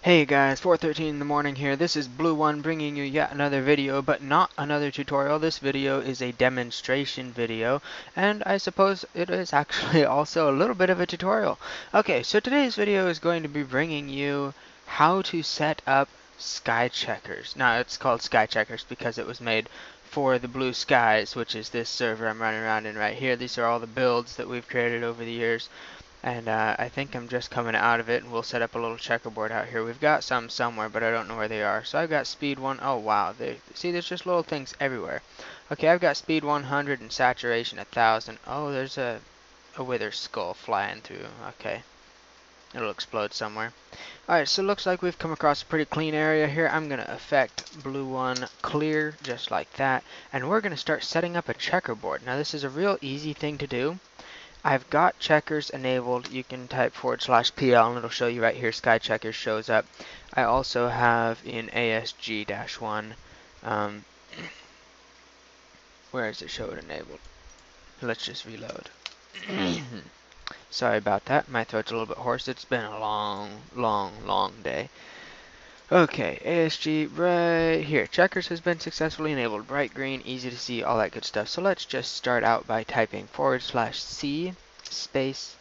Hey guys, 4:13 in the morning here. This is Blue One bringing you yet another video, but not another tutorial. This video is a demonstration video, and I suppose it is actually also a little bit of a tutorial. Okay, so today's video is going to be bringing you how to set up sky checkers. Now, it's called sky checkers because it was made for the blue skies, which is this server I'm running around in right here. These are all the builds that we've created over the years. And I think I'm just coming out of it, and we'll set up a little checkerboard out here. We've got some somewhere, but I don't know where they are. So I've got speed 1. Oh, wow. See, there's just little things everywhere. Okay, I've got speed 100 and saturation 1000. Oh, there's a wither skull flying through. Okay. It'll explode somewhere. Alright, so it looks like we've come across a pretty clean area here. I'm going to affect blue one clear, just like that. And we're going to start setting up a checkerboard. Now, this is a real easy thing to do. I've got checkers enabled. You can type /PL and it'll show you right here. Sky Checkers shows up. I also have in ASG-1. Where does it show it enabled? Let's just reload. Sorry about that. My throat's a little bit hoarse. It's been a long day. Okay, ASG right here. Checkers has been successfully enabled. Bright green, easy to see, all that good stuff. So let's just start out by typing /C space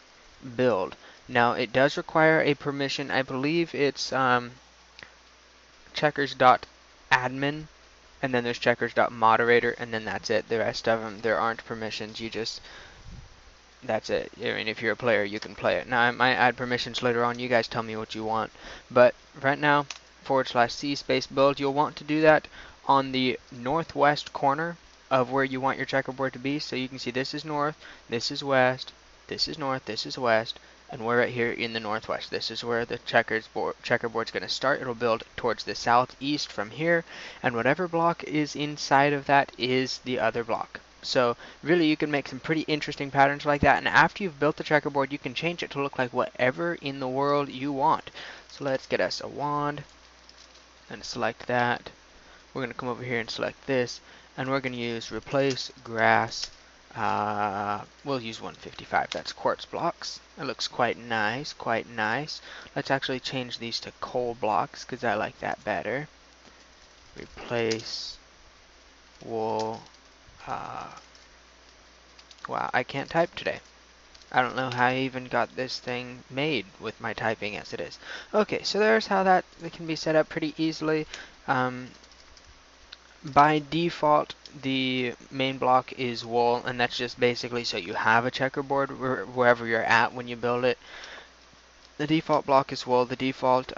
build. Now it does require a permission. I believe it's checkers.admin, and then there's checkers.moderator, and then that's it. The rest of them, there aren't permissions. That's it. I mean, if you're a player, you can play it. Now, I might add permissions later on. You guys tell me what you want. But right now, /C space build, you'll want to do that on the northwest corner of where you want your checkerboard to be. So you can see this is north, this is west, this is north, this is west, and we're right here in the northwest. This is where the checkerboard's going to start. It'll build towards the southeast from here, and whatever block is inside of that is the other block. So really you can make some pretty interesting patterns like that, and after you've built the checkerboard you can change it to look like whatever in the world you want. So let's get us a wand and select that. We're going to come over here and select this, and we're going to use replace grass. We'll use 155. That's quartz blocks. It looks quite nice, quite nice. Let's actually change these to coal blocks because I like that better. Replace wool. Wow, I can't type today. I don't know how I even got this thing made with my typing as it is. Okay, so there's how that can be set up pretty easily. By default, the main block is wool, and that's just basically so you have a checkerboard wherever you're at when you build it. The default block is wool. The default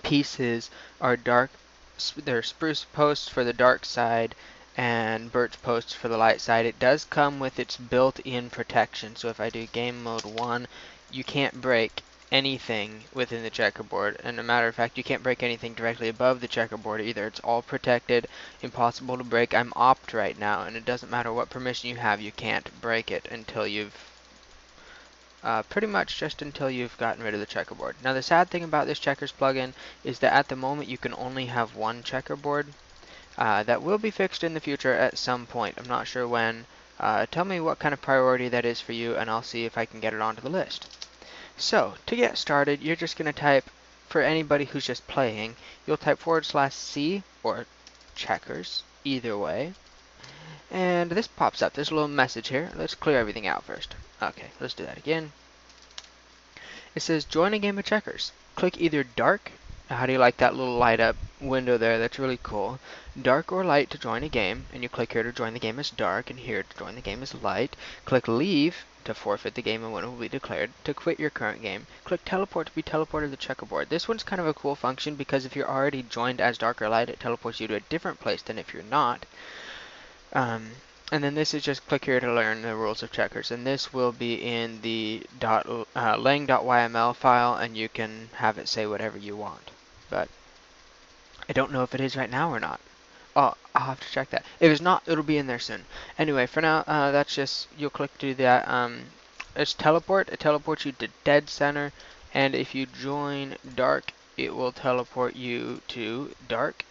pieces are they're spruce posts for the dark side and birch posts for the light side. It does come with its built-in protection, so if I do game mode 1, you can't break anything within the checkerboard, and a matter of fact you can't break anything directly above the checkerboard either. It's all protected, impossible to break. I'm opt right now, and it doesn't matter what permission you have, you can't break it until you've pretty much just until you've gotten rid of the checkerboard. Now the sad thing about this checkers plugin is that at the moment you can only have one checkerboard. That will be fixed in the future at some point. I'm not sure when. Tell me what kind of priority that is for you, and I'll see if I can get it onto the list. So, to get started, you're just going to type, for anybody who's just playing, you'll type /C or checkers, either way. And this pops up. There's a little message here. Let's clear everything out first. Okay, let's do that again. It says join a game of checkers. Click either dark. How do you like that little light up window there? That's really cool. Dark or light to join a game, and you click here to join the game as dark, and here to join the game as light. Click leave to forfeit the game and when it will be declared. To quit your current game, click teleport to be teleported to the checkerboard. This one's kind of a cool function because if you're already joined as dark or light, it teleports you to a different place than if you're not. And then this is just click here to learn the rules of checkers, and this will be in the lang.yml file, and you can have it say whatever you want. But I don't know if it is right now or not. Oh, I'll have to check that. If it's not, it'll be in there soon. Anyway, for now, that's just, you'll click to do that. It's teleport. It teleports you to dead center, and if you join dark, it will teleport you to dark,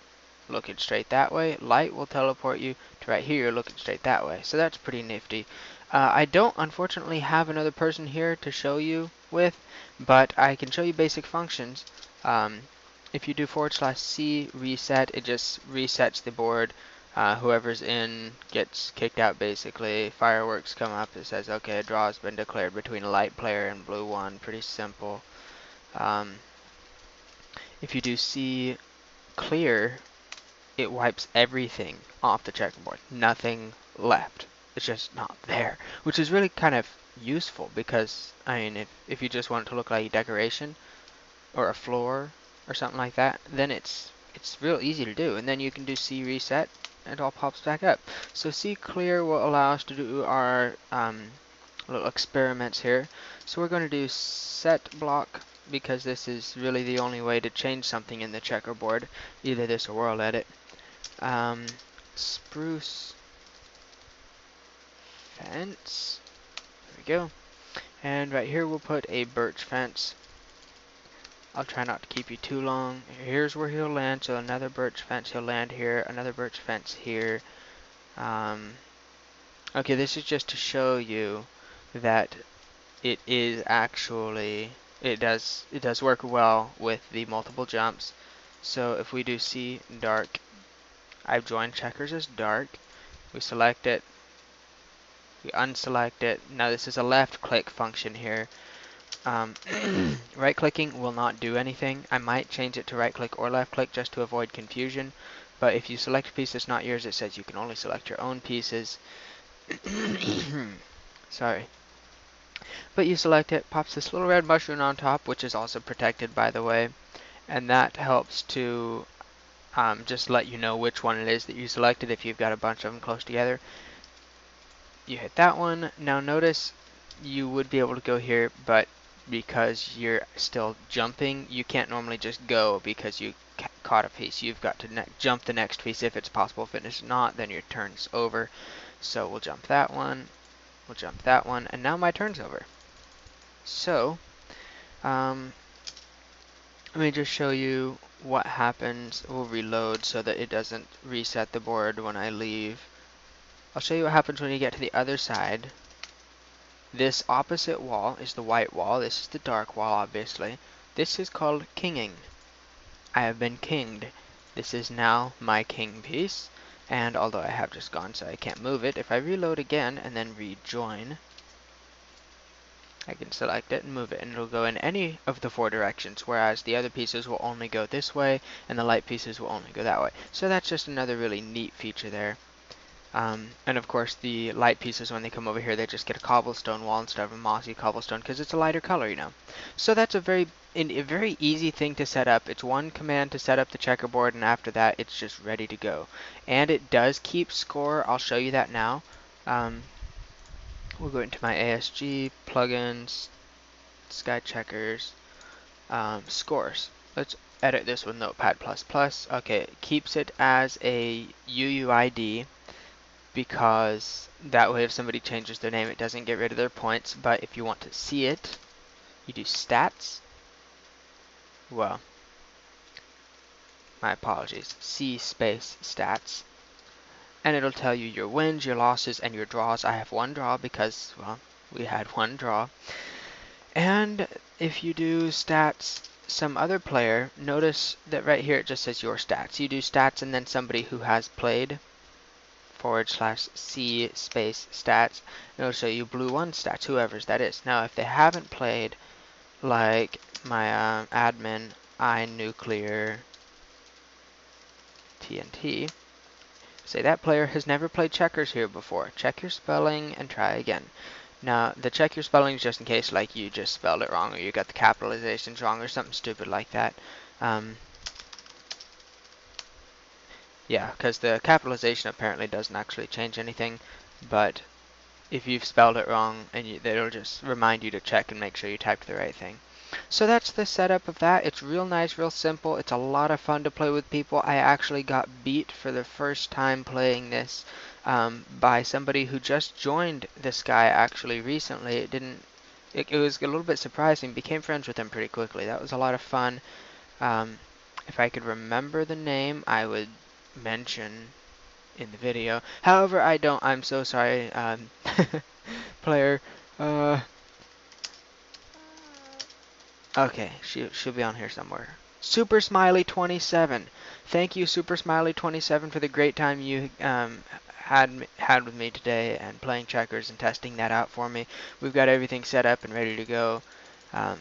looking straight that way. Light will teleport you to right here, looking straight that way. So that's pretty nifty. I don't unfortunately have another person here to show you with, but I can show you basic functions. If you do /C reset, it just resets the board. Whoever's in gets kicked out basically. Fireworks come up, it says, okay, a draw has been declared between a light player and blue one. Pretty simple. Um, if you do C clear, it wipes everything off the checkerboard. Nothing left. It's just not there, which is really kind of useful because, I mean, if you just want it to look like decoration or a floor or something like that, then it's real easy to do. And then you can do C reset, and it all pops back up. So C clear will allow us to do our little experiments here. So we're going to do set block because this is really the only way to change something in the checkerboard, either this or world edit. Spruce fence. There we go. And right here we'll put a birch fence. I'll try not to keep you too long. Here's where he'll land. So another birch fence. He'll land here. Another birch fence here. Okay, this is just to show you that it is actually it does work well with the multiple jumps. So if we do C dark, I've joined checkers as dark. We select it. We unselect it. Now this is a left click function here. Right clicking will not do anything. I might change it to right click or left click just to avoid confusion. But if you select a piece that's not yours, it says you can only select your own pieces. Sorry. But you select it, pops this little red mushroom on top, which is also protected by the way. And that helps to just let you know which one it is that you selected if you've got a bunch of them close together. You hit that one. Now notice you would be able to go here, but because you're still jumping, you can't normally just go because you caught a piece. You've got to jump the next piece if it's possible. If it's not, then your turn's over. So we'll jump that one, we'll jump that one, and now my turn's over. So, let me just show you what happens. We'll reload so that it doesn't reset the board when I leave. I'll show you what happens when you get to the other side. This opposite wall is the white wall. This is the dark wall, obviously. This is called kinging. I have been kinged. This is now my king piece. And although I have just gone so I can't move it, if I reload again and then rejoin, I can select it and move it, and it'll go in any of the four directions, whereas the other pieces will only go this way, and the light pieces will only go that way. So that's just another really neat feature there. And of course the light pieces, when they come over here, they just get a cobblestone wall instead of a mossy cobblestone because it's a lighter color, you know. So that's a very easy thing to set up. It's one command to set up the checkerboard, and after that it's just ready to go. And it does keep score. I'll show you that now. We'll go into my ASG, plugins, Sky Checkers, scores. Let's edit this with Notepad++. Okay, it keeps it as a UUID, because that way if somebody changes their name, it doesn't get rid of their points. But if you want to see it, you do stats. Well, my apologies. C space stats. And it'll tell you your wins, your losses, and your draws. I have one draw because, well, we had one draw. And if you do stats, some other player, notice that right here it just says your stats. You do stats and then somebody who has played, /C space stats, and it'll show you blue 1 stats, whoever's that is. Now if they haven't played, like my admin iNuclear TNT, say that player has never played checkers here before. Check your spelling and try again. Now the check your spelling is just in case like you just spelled it wrong, or you got the capitalizations wrong, or something stupid like that. Yeah, because the capitalization apparently doesn't actually change anything, but if you've spelled it wrong, and it'll just remind you to check and make sure you typed the right thing. So that's the setup of that. It's real nice, real simple. It's a lot of fun to play with people. I actually got beat for the first time playing this by somebody who just joined this guy actually recently. It was a little bit surprising. Became friends with him pretty quickly. That was a lot of fun. If I could remember the name, I would mention in the video. However, I don't. I'm so sorry. player. Okay, she'll be on here somewhere. Super Smiley 27. Thank you, Super Smiley 27, for the great time you had with me today and playing checkers and testing that out for me. We've got everything set up and ready to go. Um,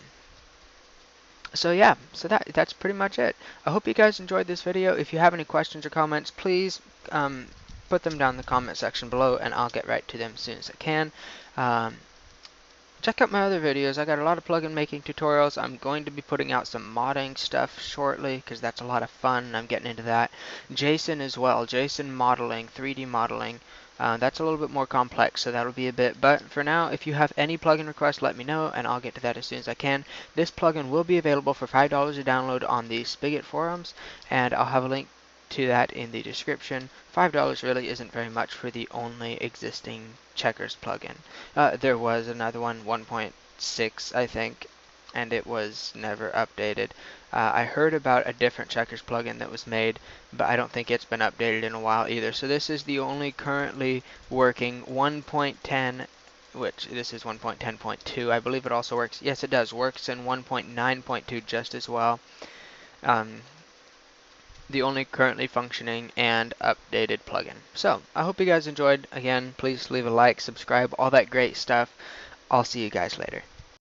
so yeah, so that's pretty much it. I hope you guys enjoyed this video. If you have any questions or comments, please put them down in the comment section below, and I'll get right to them as soon as I can. Um, Check out my other videos. I got a lot of plugin making tutorials. I'm going to be putting out some modding stuff shortly because that's a lot of fun and I'm getting into that. Jason as well. Jason modeling, 3D modeling. That's a little bit more complex, so that'll be a bit. But for now, if you have any plugin requests, let me know and I'll get to that as soon as I can. This plugin will be available for $5 to download on the Spigot forums, and I'll have a link to that in the description. $5 really isn't very much for the only existing checkers plugin. There was another one, 1.6 I think, and it was never updated. I heard about a different checkers plugin that was made, but I don't think it's been updated in a while either. So this is the only currently working 1.10, which this is 1.10.2. I believe it also works. Yes, it does. Works in 1.9.2 just as well. The only currently functioning and updated plugin. So I hope you guys enjoyed. Again, please leave a like, subscribe, all that great stuff. I'll see you guys later.